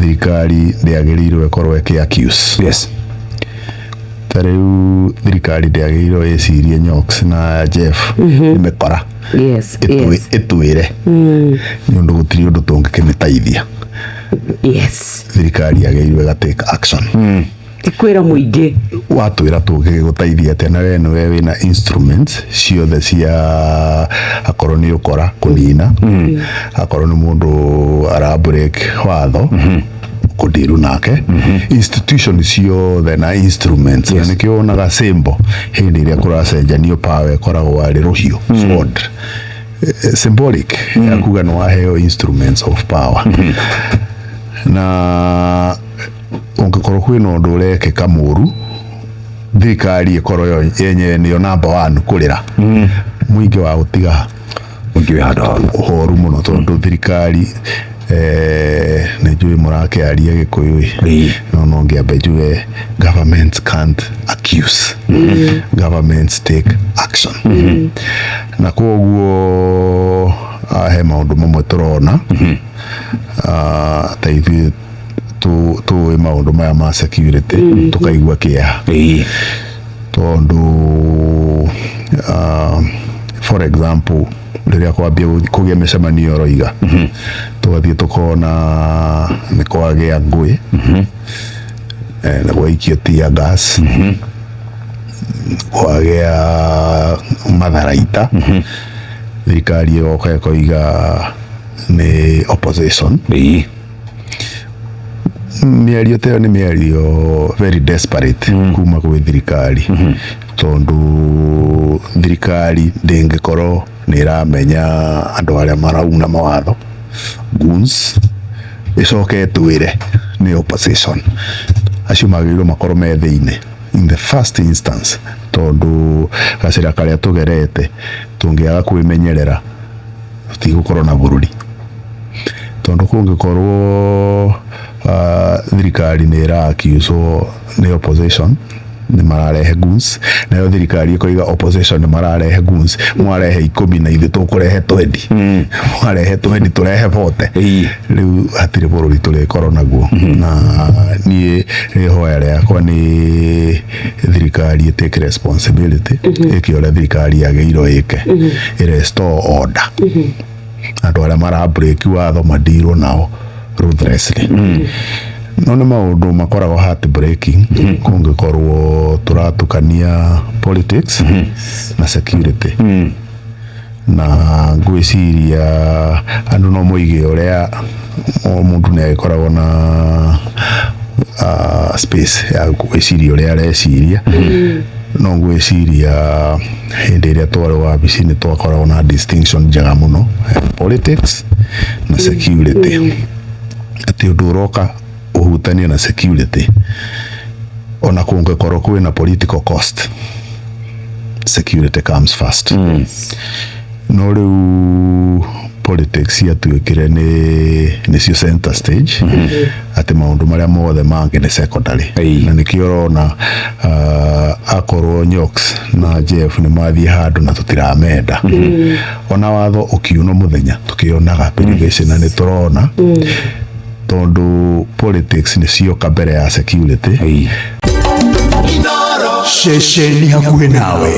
thirikari ndiagĩrĩirwo ĩkorwo ĩkĩ-accuse. Yes. Tarĩu thirikari ndiagĩrĩirwo ĩcirie Nyoks na Jeff nĩmĩkora. Yes. Ĩtwĩre nĩ ũndũ gũtirĩ ũndũ tũngĩkĩmĩteithia. Yes. Thirikari yagĩrĩirwo ĩgatake action. Tikwĩra mũingĩ watwĩra tũngĩgũteithia atĩa na we nĩwe wĩna instruments ciothe cia akorwo nĩ ũkora kũnina, akorwo nĩ mũndũ ara-break watho kũndiru nake, institution ciothe na instruments. Na nĩkĩo wonaga symbol hĩndĩ ĩrĩa kũracenjanio power ĩkoragwo arĩ rũhiũ, sword, symbolic ya kuga nĩ waheo instruments of power. Na ũngĩkorwo kwĩna ũndũ ũrekĩka mũru, thirikari ĩkorwo yenyewe nĩyo number 1 kũrĩra, mũingĩ wa gũtiga ũhoru mũno, tondũ thirikari nĩnjũĩ mũrakĩaria Gĩkũyũ no ngĩambe njuge government can't accuse, governments take action. Na koguo he maũndũ mamwe tũrona ta ithuĩ tũĩ maũndũ maya ma security tũkaigua kĩeha, tondũ for example rĩrĩa kwambia kũgĩa mĩcemanio oroiga tũgathiĩ tũkona nĩ kwagĩa ngũĩ, nĩ gwaikio tear gas, kwagĩa matharaita, thirikari ĩgoka ĩkoiga nĩ opposition. Mĩario ta ĩyo nĩ mĩario very desperate kuma gwĩ thirikari, tondũ thirikari ndĩngĩkorwo nĩ ĩramenya andũ arĩa marauna mawatho goons, ĩcoke ĩtwĩre nĩ opposition. Acio magĩrĩirwo makorwo me thĩinĩ in the first instance, tondũ gacĩra karĩa tũgerete tũngĩaga kwĩmenyerera tũtigũkorwo na bũrũri. Tondũ kũngĩkorwo thirikari nĩ ĩra-accuse nĩ opposition nĩ mararehe goons, nayo thirikari ĩkoiga opposition nĩ mararehe goons, mwarehe 10 na ithuĩ tũkũrehe 20, mwarehe 20 tũrehe 40, rĩu hatirĩ bũrũri tũrĩkorwo naguo. Na niĩ rĩhoya rĩakwa nĩ thirikari take responsibility, ĩke ũrĩa thirikari yagĩrĩirwo ĩke, restore order, andũ arĩa mara-break watho madirwo nao ruthlessly. No nĩ maũndũ makoragwo heart breaking kũngĩkorwo tũratukania politics na security. Na ngwĩciria andũ no moige ũrĩa mũndũ nĩ agĩkoragwo na space ya gwĩciria ũrĩa areciria, no ngwĩciria hĩndĩ ĩrĩa twarĩ wabici-inĩ twakoragwo na distinction njega mũno politics na security, atĩ ũndũ ũroka ũhutania na security ona kũngĩkorwo kwĩna political cost, security comes first. No rĩu politics yatuĩkire nĩcio center stage, atĩ maũndũ marĩa mothe mangĩ nĩ secondary. Na nĩkĩo ũrona akorwo Nyoks na Jeff nĩ mathiĩ handũ na tũtiramenda, ona watho ũkiuna mũthenya tũkĩonaga perivation, na nĩ tũrona tondũ politics nĩcio mbere ya security. Shesheni hakuhĩ nawe.